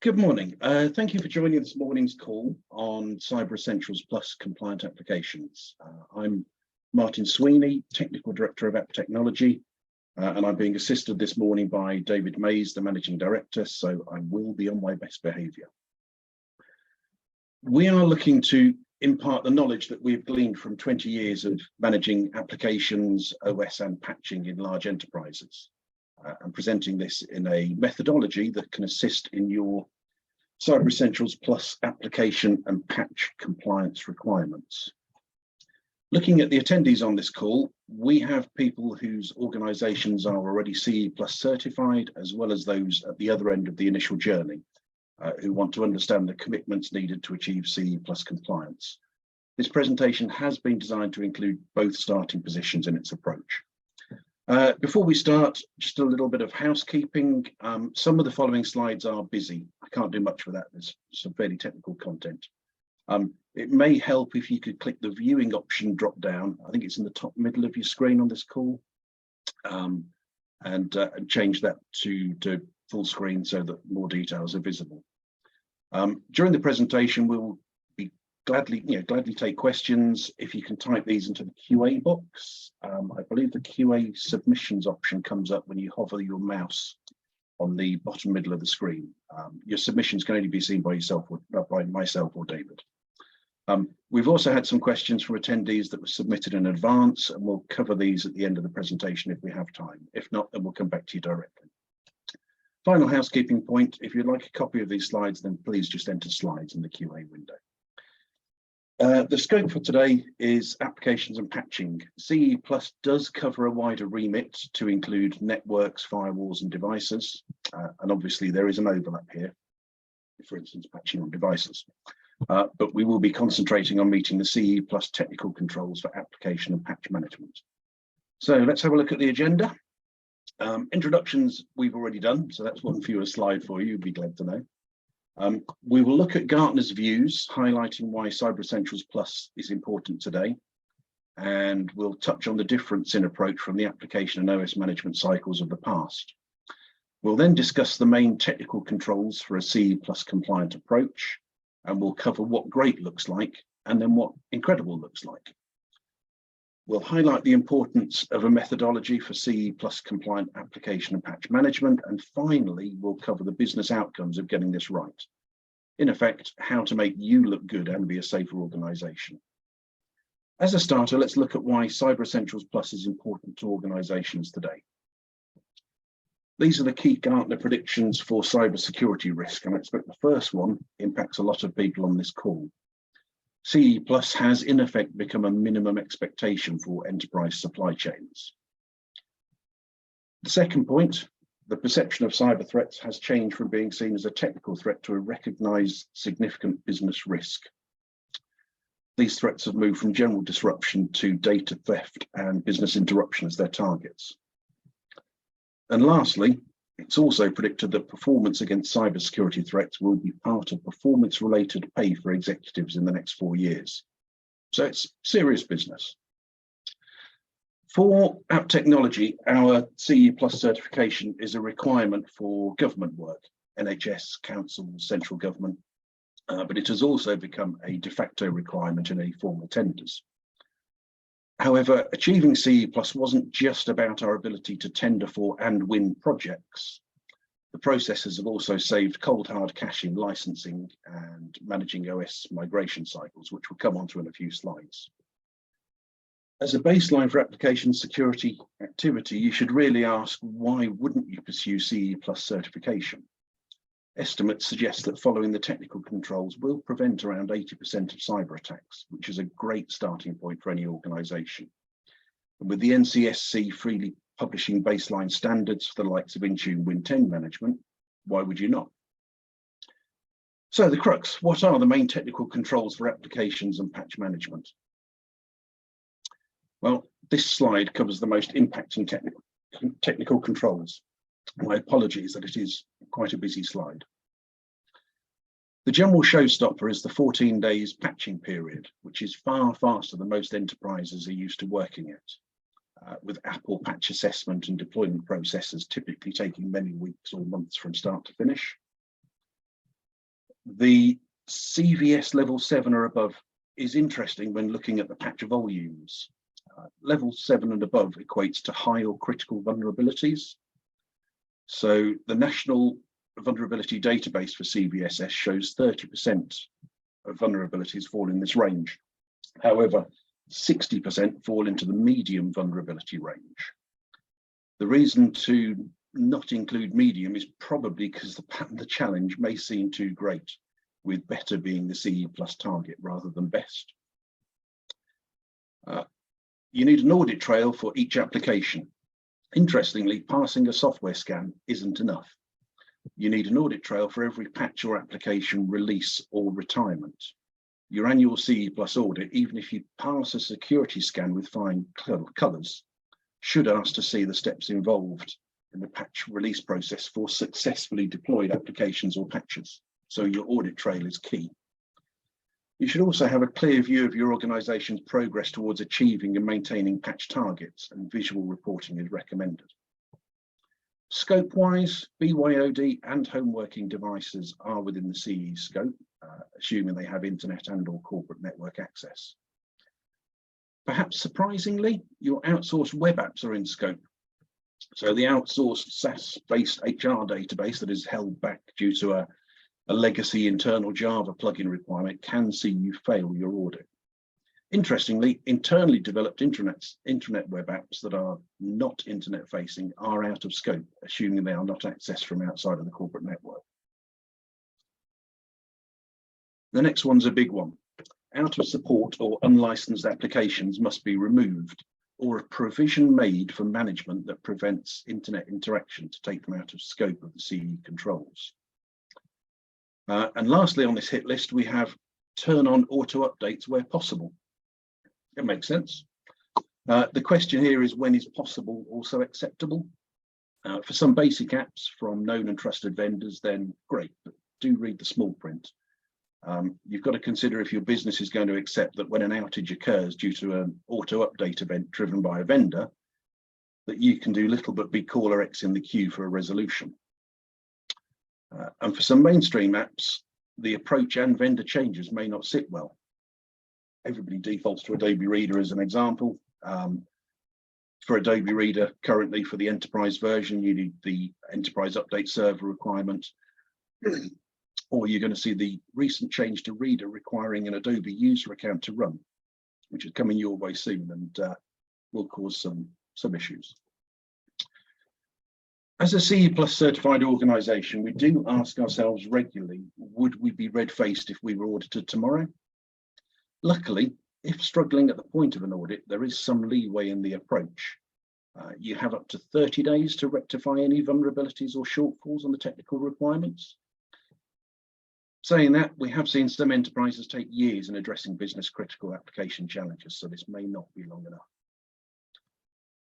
Good morning. Thank you for joining this morning's call on Cyber Essentials Plus compliant applications. I'm Martin Sweeney, Technical Director of App Technology, and I'm being assisted this morning by David Mays, the Managing Director, so I will be on my best behaviour. We are looking to impart the knowledge that we've gleaned from 20 years of managing applications, OS and patching in large enterprises, and presenting this in a methodology that can assist in your Cyber Essentials Plus application and patch compliance requirements. Looking at the attendees on this call, we have people whose organisations are already CE Plus certified, as well as those at the other end of the initial journey, who want to understand the commitments needed to achieve CE Plus compliance. This presentation has been designed to include both starting positions in its approach. Before we start, just a little bit of housekeeping. Some of the following slides are busy. I can't do much with that. There's some fairly technical content. It may help if you could click the viewing option drop down. I think it's in the top middle of your screen on this call, and change that to full screen so that more details are visible. During the presentation, we'll be gladly take questions. If you can type these into the QA box. I believe the QA submissions option comes up when you hover your mouse on the bottom middle of the screen. Your submissions can only be seen by yourself or by myself or David. We've also had some questions from attendees that were submitted in advance, and we'll cover these at the end of the presentation if we have time. If not, then we'll come back to you directly. Final housekeeping point, if you'd like a copy of these slides, then please just enter slides in the QA window. The scope for today is applications and patching. CE Plus does cover a wider remit to include networks, firewalls and devices. And obviously there is an overlap here, for instance, patching on devices. But we will be concentrating on meeting the CE Plus technical controls for application and patch management. So let's have a look at the agenda. Introductions we've already done, so that's one fewer slide for you, you'd be glad to know. We will look at Gartner's views, highlighting why Cyber Essentials Plus is important today, and we'll touch on the difference in approach from the application and OS management cycles of the past. We'll then discuss the main technical controls for a CE Plus compliant approach, and we'll cover what great looks like and then what incredible looks like. We'll highlight the importance of a methodology for CE Plus compliant application and patch management, and finally we'll cover the business outcomes of getting this right. In effect, how to make you look good and be a safer organisation. As a starter, let's look at why Cyber Essentials Plus is important to organisations today. These are the key Gartner predictions for cybersecurity risk, and I expect the first one impacts a lot of people on this call. CE Plus has in effect become a minimum expectation for enterprise supply chains. The second point, the perception of cyber threats has changed from being seen as a technical threat to a recognised significant business risk. These threats have moved from general disruption to data theft and business interruption as their targets. And lastly, it's also predicted that performance against cybersecurity threats will be part of performance-related pay for executives in the next 4 years. So it's serious business. For App Technology, our CE Plus certification is a requirement for government work, NHS, council, central government, but it has also become a de facto requirement in any formal tenders. However, achieving CE Plus wasn't just about our ability to tender for and win projects. The processes have also saved cold hard cash in licensing and managing OS migration cycles, which we'll come on to in a few slides. As a baseline for application security activity, you should really ask, why wouldn't you pursue CE Plus certification? Estimates suggest that following the technical controls will prevent around 80% of cyber attacks, which is a great starting point for any organisation. And with the NCSC freely publishing baseline standards for the likes of Intune Win10 management, why would you not? So the crux, what are the main technical controls for applications and patch management? Well, this slide covers the most impacting technical controls. My apologies that it is quite a busy slide. The general showstopper is the 14 days patching period, which is far faster than most enterprises are used to working at, with Apple patch assessment and deployment processes typically taking many weeks or months from start to finish. The CVS level 7 or above is interesting when looking at the patch volumes. Level 7 and above equates to high or critical vulnerabilities. So the National Vulnerability Database for CVSS shows 30% of vulnerabilities fall in this range. However, 60% fall into the medium vulnerability range. The reason to not include medium is probably because the challenge may seem too great, with better being the CE plus target rather than best. You need an audit trail for each application. Interestingly, passing a software scan isn't enough. You need an audit trail for every patch or application release or retirement. Your annual CE plus audit, even if you pass a security scan with fine colours, should ask to see the steps involved in the patch release process for successfully deployed applications or patches. So your audit trail is key. You should also have a clear view of your organisation's progress towards achieving and maintaining patch targets, and visual reporting is recommended. Scope-wise, BYOD and home working devices are within the CE scope, assuming they have internet and or corporate network access. Perhaps surprisingly, your outsourced web apps are in scope. So the outsourced SaaS-based HR database that is held back due to a legacy internal Java plugin requirement can see you fail your audit. Interestingly, internally developed intranet web apps that are not internet facing are out of scope, assuming they are not accessed from outside of the corporate network. The next one's a big one. Out of support or unlicensed applications must be removed, or a provision made for management that prevents internet interaction to take them out of scope of the CE controls. And lastly on this hit list, we have turn on auto updates where possible. It makes sense. The question here is, when is possible also acceptable? For some basic apps from known and trusted vendors, then great, but do read the small print. You've got to consider if your business is going to accept that when an outage occurs due to an auto update event driven by a vendor, that you can do little but be caller X in the queue for a resolution. And for some mainstream apps, the approach and vendor changes may not sit well. Everybody defaults to Adobe Reader as an example. For Adobe Reader, currently for the enterprise version, you need the enterprise update server requirement, or you're going to see the recent change to Reader requiring an Adobe user account to run, which is coming your way soon and will cause some issues. As a CE Plus certified organisation, we do ask ourselves regularly, would we be red-faced if we were audited tomorrow? Luckily, if struggling at the point of an audit, there is some leeway in the approach. You have up to 30 days to rectify any vulnerabilities or shortfalls on the technical requirements. Saying that, we have seen some enterprises take years in addressing business critical application challenges, so this may not be long enough.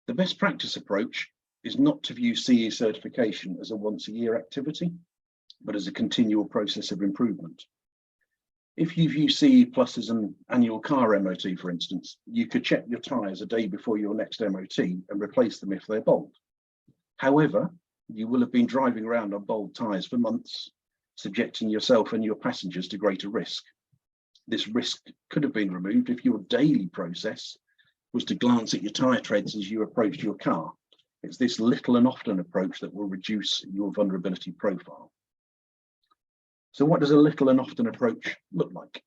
The best practice approach is not to view CE certification as a once-a-year activity, but as a continual process of improvement. If you view CE Plus as an annual car MOT, for instance, you could check your tyres a day before your next MOT and replace them if they're bald. However, you will have been driving around on bald tyres for months, subjecting yourself and your passengers to greater risk. This risk could have been removed if your daily process was to glance at your tyre treads as you approached your car. It's this little and often approach that will reduce your vulnerability profile. So what does a little and often approach look like?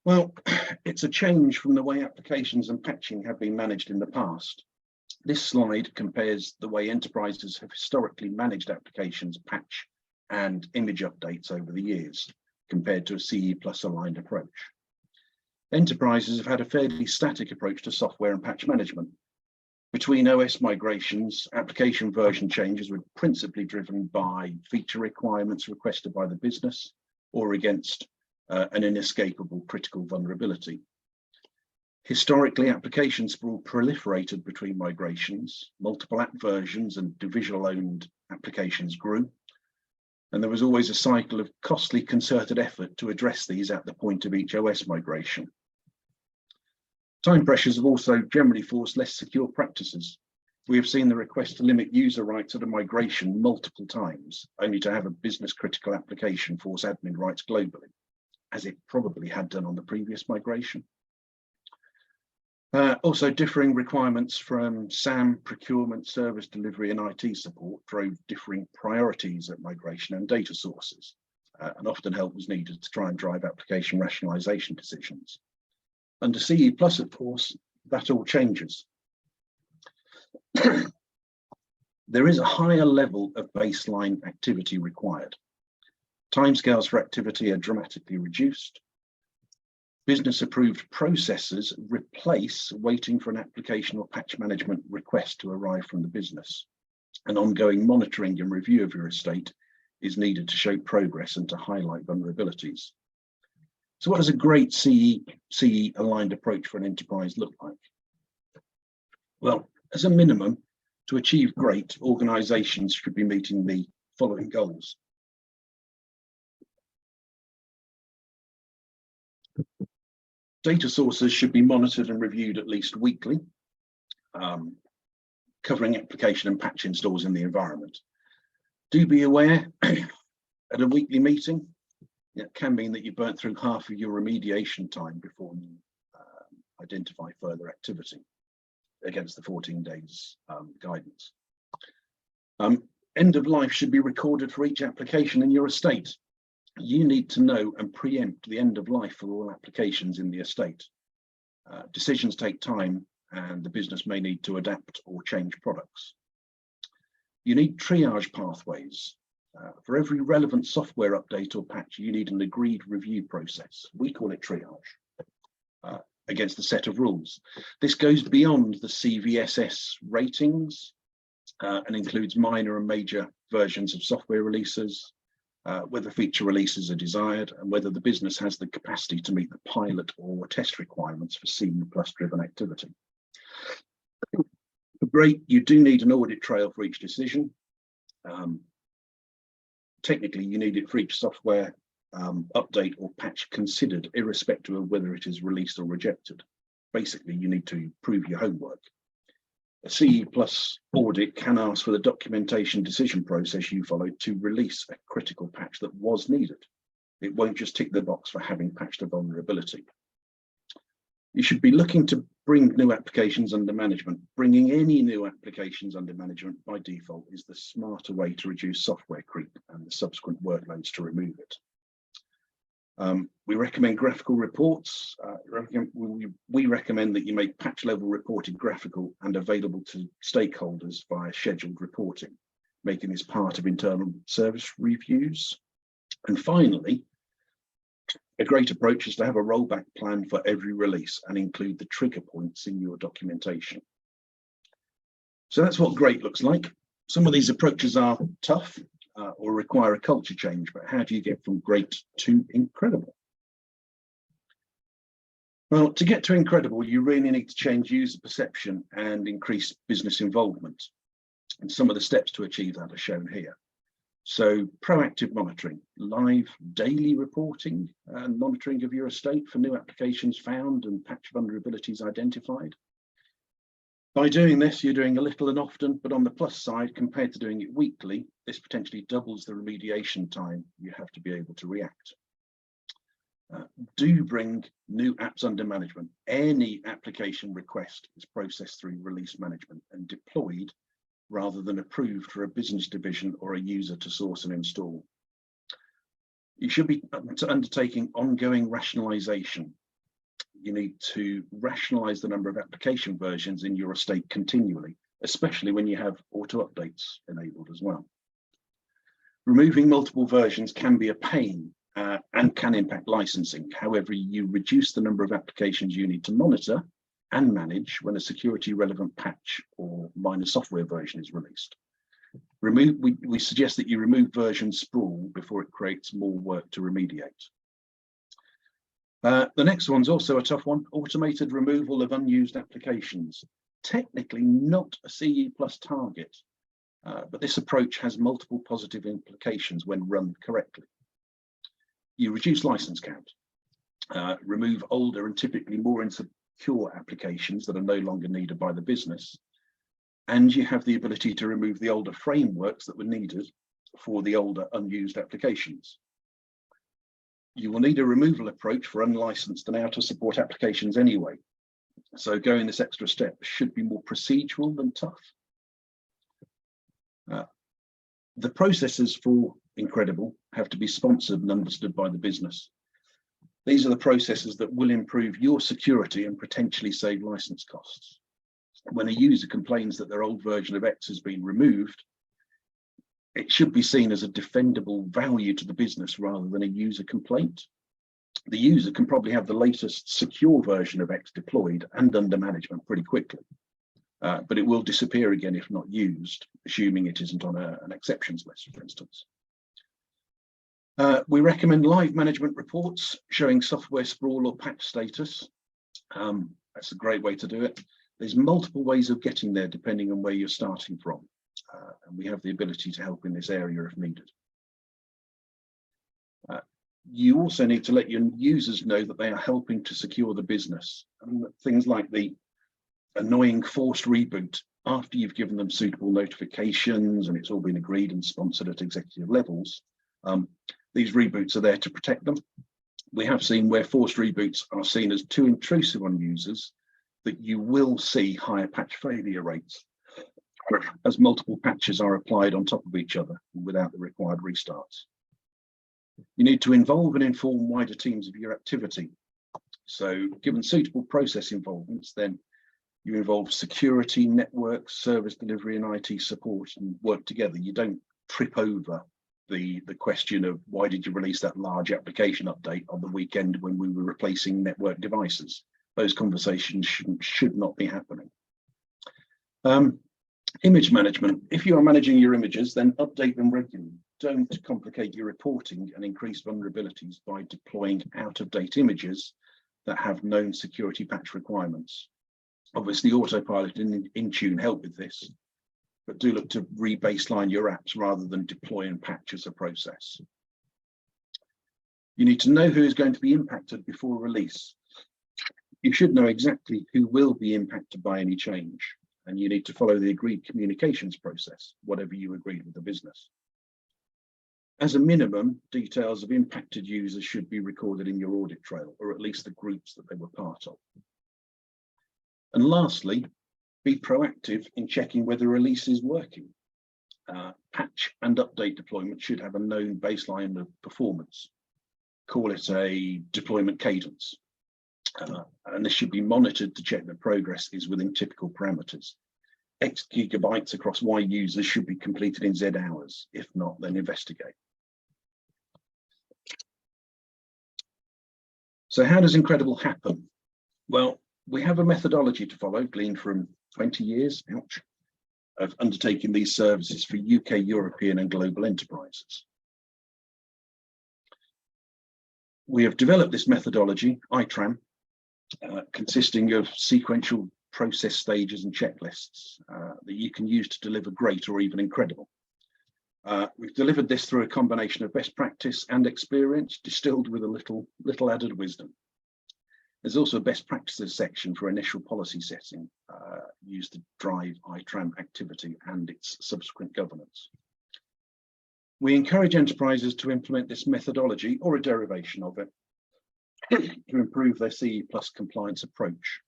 Well, it's a change from the way applications and patching have been managed in the past. This slide compares the way enterprises have historically managed applications, patch and image updates over the years, compared to a CE Plus aligned approach. Enterprises have had a fairly static approach to software and patch management. Between OS migrations, application version changes were principally driven by feature requirements requested by the business or against an inescapable critical vulnerability. Historically, application sprawl proliferated between migrations, multiple app versions and divisional-owned applications grew, and there was always a cycle of costly concerted effort to address these at the point of each OS migration. Time pressures have also generally forced less secure practices. We have seen the request to limit user rights at a migration multiple times, only to have a business critical application force admin rights globally, as it probably had done on the previous migration. Also, differing requirements from SAM, procurement, service delivery and IT support drove differing priorities at migration and data sources, and often help was needed to try and drive application rationalization decisions. Under CE+, of course, that all changes. There is a higher level of baseline activity required. Timescales for activity are dramatically reduced. Business approved processes replace waiting for an application or patch management request to arrive from the business. An ongoing monitoring and review of your estate is needed to show progress and to highlight vulnerabilities. So what does a great CE aligned approach for an enterprise look like? Well, as a minimum, to achieve great, organizations should be meeting the following goals. Data sources should be monitored and reviewed at least weekly, covering application and patch installs in the environment. Do be aware at a weekly meeting, it can mean that you burnt through half of your remediation time before you identify further activity against the 14 days guidance. End of life should be recorded for each application in your estate. You need to know and preempt the end of life for all applications in the estate. Decisions take time and the business may need to adapt or change products. You need triage pathways. For every relevant software update or patch, you need an agreed review process. We call it triage against a set of rules. This goes beyond the CVSS ratings and includes minor and major versions of software releases, whether feature releases are desired, and whether the business has the capacity to meet the pilot or test requirements for CE+ driven activity. Great, you do need an audit trail for each decision. Technically, you need it for each software update or patch considered, irrespective of whether it is released or rejected. Basically, you need to prove your homework. A CE+ audit can ask for the documentation decision process you followed to release a critical patch that was needed. It won't just tick the box for having patched a vulnerability. You should be looking to bring new applications under management. Bringing any new applications under management by default is the smarter way to reduce software creep and the subsequent workloads to remove it. We recommend graphical reports. We recommend that you make patch level reported graphical and available to stakeholders via scheduled reporting, making this part of internal service reviews. And finally, a great approach is to have a rollback plan for every release and include the trigger points in your documentation. So that's what great looks like. Some of these approaches are tough or require a culture change, but how do you get from great to incredible? Well, to get to incredible, you really need to change user perception and increase business involvement. And some of the steps to achieve that are shown here. So proactive monitoring, live daily reporting and monitoring of your estate for new applications found and patch vulnerabilities identified. By doing this, you're doing a little and often, but on the plus side, compared to doing it weekly, this potentially doubles the remediation time you have to be able to react. Do bring new apps under management. Any application request is processed through release management and deployed rather than approved for a business division or a user to source and install. You should be undertaking ongoing rationalization. You need to rationalize the number of application versions in your estate continually, especially when you have auto updates enabled as well. Removing multiple versions can be a pain and can impact licensing. However, you reduce the number of applications you need to monitor and manage when a security relevant patch or minor software version is released. We suggest that you remove version sprawl before it creates more work to remediate. The next one's also a tough one, automated removal of unused applications. Technically not a CE+ target, but this approach has multiple positive implications when run correctly. You reduce license count, remove older and typically more insecure applications that are no longer needed by the business, and you have the ability to remove the older frameworks that were needed for the older unused applications. You will need a removal approach for unlicensed and out of support applications anyway. So going this extra step should be more procedural than tough. The processes for Incredible have to be sponsored and understood by the business. These are the processes that will improve your security and potentially save license costs. When a user complains that their old version of X has been removed, it should be seen as a defendable value to the business rather than a user complaint. The user can probably have the latest secure version of X deployed and under management pretty quickly, but it will disappear again if not used, assuming it isn't on an exceptions list, for instance. We recommend live management reports showing software sprawl or patch status. That's a great way to do it. There's multiple ways of getting there depending on where you're starting from, and we have the ability to help in this area if needed. You also need to let your users know that they are helping to secure the business. And things like the annoying forced reboot after you've given them suitable notifications and it's all been agreed and sponsored at executive levels. These reboots are there to protect them. We have seen where forced reboots are seen as too intrusive on users that you will see higher patch failure rates as multiple patches are applied on top of each other without the required restarts. You need to involve and inform wider teams of your activity. So given suitable process involvements, then you involve security, networks, service delivery and IT support and work together. You don't trip over the question of why did you release that large application update on the weekend when we were replacing network devices. Those conversations should not be happening. Image management. If you are managing your images, then update them regularly. Don't complicate your reporting and increase vulnerabilities by deploying out-of-date images that have known security patch requirements. Obviously, Autopilot and Intune help with this, but do look to re-baseline your apps rather than deploy and patch as a process. You need to know who is going to be impacted before release. You should know exactly who will be impacted by any change, and you need to follow the agreed communications process, whatever you agreed with the business. As a minimum, details of impacted users should be recorded in your audit trail, or at least the groups that they were part of. And lastly, be proactive in checking whether release is working. Patch and update deployment should have a known baseline of performance. Call it a deployment cadence. And this should be monitored to check that progress is within typical parameters. X gigabytes across Y users should be completed in Z hours. If not, then investigate. So how does Incredible happen? Well, we have a methodology to follow, gleaned from 20 years, ouch, of undertaking these services for UK, European and global enterprises. We have developed this methodology, ITRAM, consisting of sequential process stages and checklists that you can use to deliver great or even incredible. We've delivered this through a combination of best practice and experience, distilled with a little added wisdom. There's also a best practices section for initial policy setting used to drive ITRAM activity and its subsequent governance. We encourage enterprises to implement this methodology or a derivation of it to improve their CE Plus compliance approach.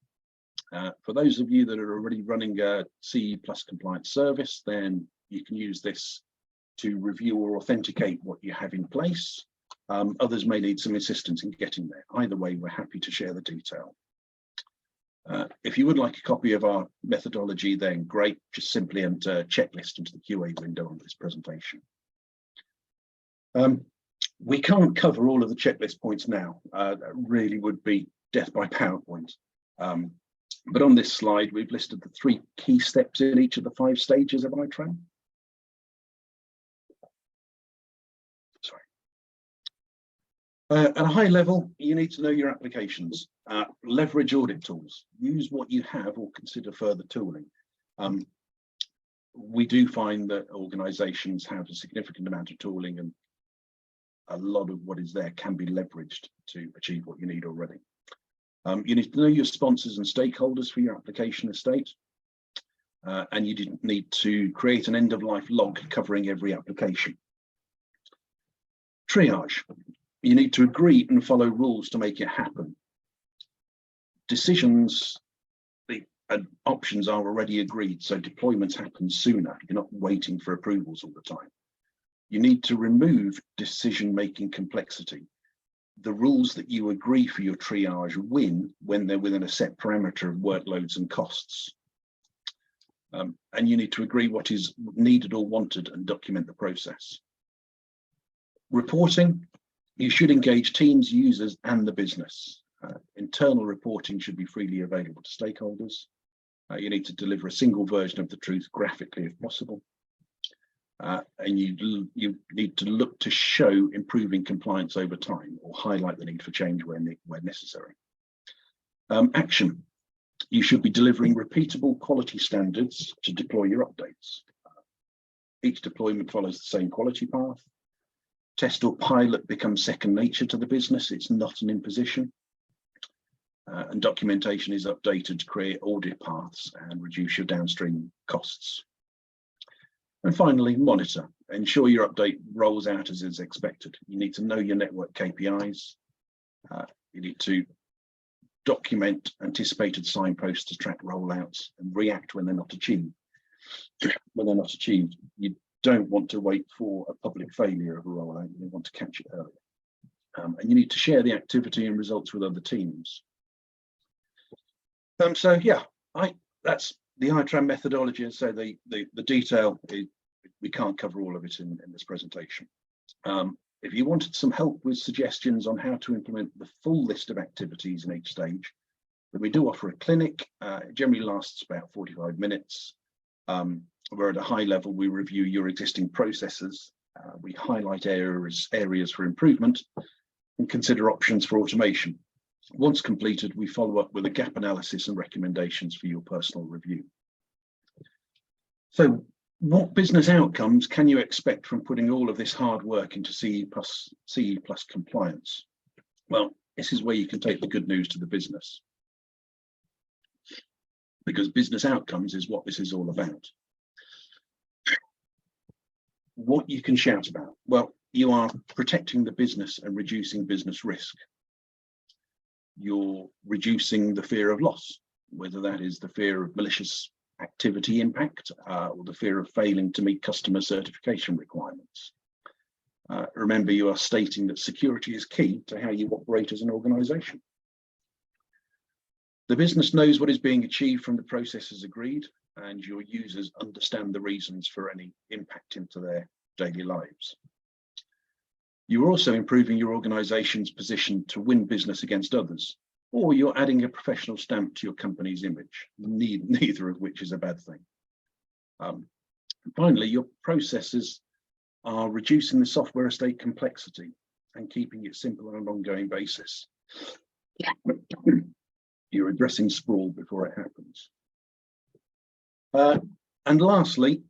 For those of you that are already running a CE Plus compliance service, then you can use this to review or authenticate what you have in place. Others may need some assistance in getting there. Either way, we're happy to share the detail. If you would like a copy of our methodology, then great, just simply enter checklist into the QA window on this presentation. We can't cover all of the checklist points now. That really would be death by PowerPoint. But on this slide, we've listed the 3 key steps in each of the 5 stages of ITRAM. At a high level, you need to know your applications, leverage audit tools, use what you have or consider further tooling. We do find that organizations have a significant amount of tooling and a lot of what is there can be leveraged to achieve what you need already. You need to know your sponsors and stakeholders for your application estate. and you didn't need to create an end-of-life log covering every application. Triage. You need to agree and follow rules to make it happen. Decisions and options are already agreed, so deployments happen sooner. You're not waiting for approvals all the time. You need to remove decision-making complexity. The rules that you agree for your triage win when they're within a set parameter of workloads and costs. And you need to agree what is needed or wanted and document the process. Reporting, you should engage teams, users, and the business. Internal reporting should be freely available to stakeholders. You need to deliver a single version of the truth graphically if possible. And you need to look to show improving compliance over time or highlight the need for change where necessary. Action. You should be delivering repeatable quality standards to deploy your updates. Each deployment follows the same quality path. Test or pilot becomes second nature to the business. It's not an imposition. And documentation is updated to create audit paths and reduce your downstream costs. And finally, monitor. Ensure your update rolls out as is expected. You need to know your network KPIs. You need to document anticipated signposts to track rollouts and react when they're not achieved. When they're not achieved, you don't want to wait for a public failure of a rollout. You want to catch it earlier. And you need to share the activity and results with other teams. So yeah, that's the ITRAM methodology, and so the detail, we can't cover all of it in this presentation. If you wanted some help with suggestions on how to implement the full list of activities in each stage, then we do offer a clinic. It generally lasts about 45 minutes. Where at a high level, we review your existing processes. We highlight areas for improvement and consider options for automation. Once completed, we follow up with a gap analysis and recommendations for your personal review. So what business outcomes can you expect from putting all of this hard work into CE plus compliance? Well, this is where you can take the good news to the business, because business outcomes is what this is all about. What you can shout about? Well, you are protecting the business and reducing business risk. You're reducing the fear of loss, whether that is the fear of malicious activity impact or the fear of failing to meet customer certification requirements. Remember, you are stating that security is key to how you operate as an organization. The business knows what is being achieved from the processes agreed, and your users understand the reasons for any impact into their daily lives. You're also improving your organization's position to win business against others, or you're adding a professional stamp to your company's image, neither of which is a bad thing. Finally, your processes are reducing the software estate complexity and keeping it simple on an ongoing basis. You're addressing sprawl before it happens. And lastly,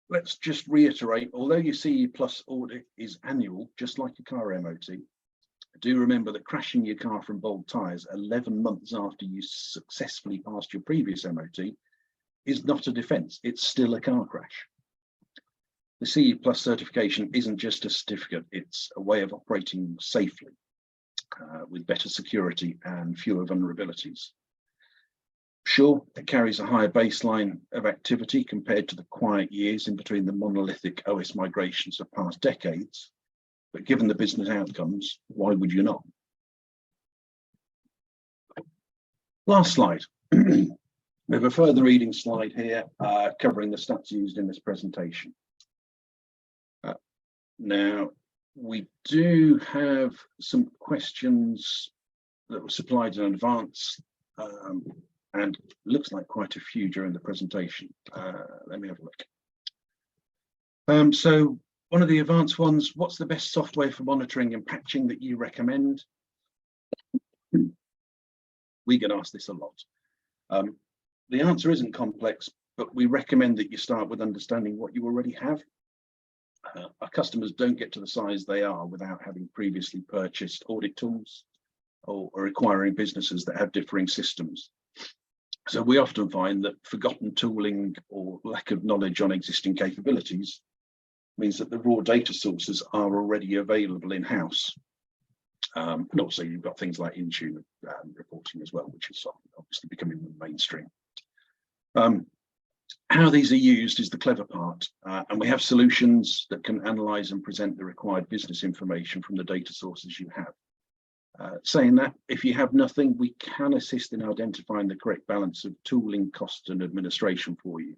let's just reiterate, although your CE Plus audit is annual, just like a car MOT, do remember that crashing your car from bald tyres 11 months after you successfully passed your previous MOT is not a defence, it's still a car crash. The CE Plus certification isn't just a certificate, it's a way of operating safely with better security and fewer vulnerabilities. Sure, it carries a higher baseline of activity compared to the quiet years in between the monolithic OS migrations of past decades, but given the business outcomes, why would you not? Last slide. We have a further reading slide here covering the stats used in this presentation. Now, we do have some questions that were supplied in advance, and looks like quite a few during the presentation. Let me have a look. So one of the advanced ones, what's the best software for monitoring and patching that you recommend? We get asked this a lot. The answer isn't complex, but we recommend that you start with understanding what you already have. Our customers don't get to the size they are without having previously purchased audit tools or acquiring businesses that have differing systems. So we often find that forgotten tooling or lack of knowledge on existing capabilities means that the raw data sources are already available in-house. And also you've got things like in-tune reporting as well, which is obviously becoming the mainstream. How these are used is the clever part, and we have solutions that can analyze and present the required business information from the data sources you have. Saying that, if you have nothing, we can assist in identifying the correct balance of tooling, cost and administration for you.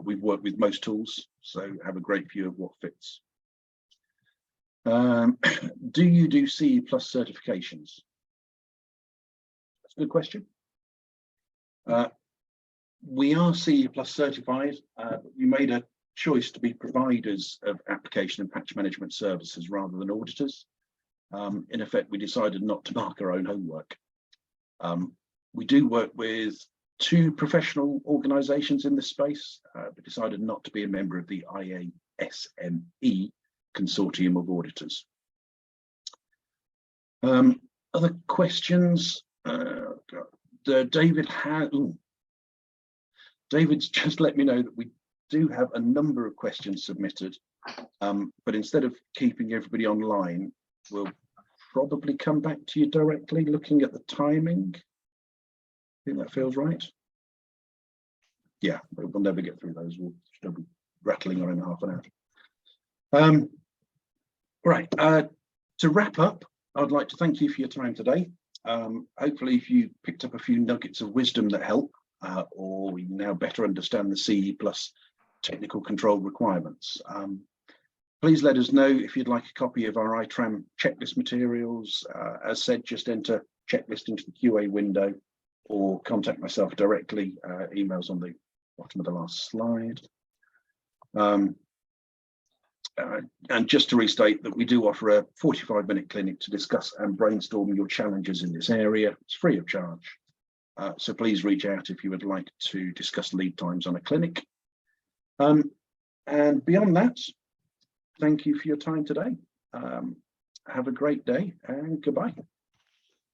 We've worked with most tools, so have a great view of what fits. Do you do CE+ certifications? That's a good question. We are CE+ certified. We made a choice to be providers of application and patch management services rather than auditors. In effect, we decided not to mark our own homework. We do work with 2 professional organisations in this space, but decided not to be a member of the IASME consortium of auditors. Other questions? David's just let me know that we do have a number of questions submitted, but instead of keeping everybody online, we'll probably come back to you directly looking at the timing. I think that feels right. Yeah, we'll never get through those. We'll still be rattling on in half an hour. Right, to wrap up, I'd like to thank you for your time today. Hopefully if you picked up a few nuggets of wisdom that help, or we now better understand the CE+ technical control requirements. Please let us know if you'd like a copy of our ITRAM checklist materials. As said, just enter checklist into the QA window or contact myself directly. Emails on the bottom of the last slide. And just to restate that we do offer a 45-minute clinic to discuss and brainstorm your challenges in this area. It's free of charge. So please reach out if you would like to discuss lead times on a clinic. And beyond that, thank you for your time today. Have a great day and goodbye.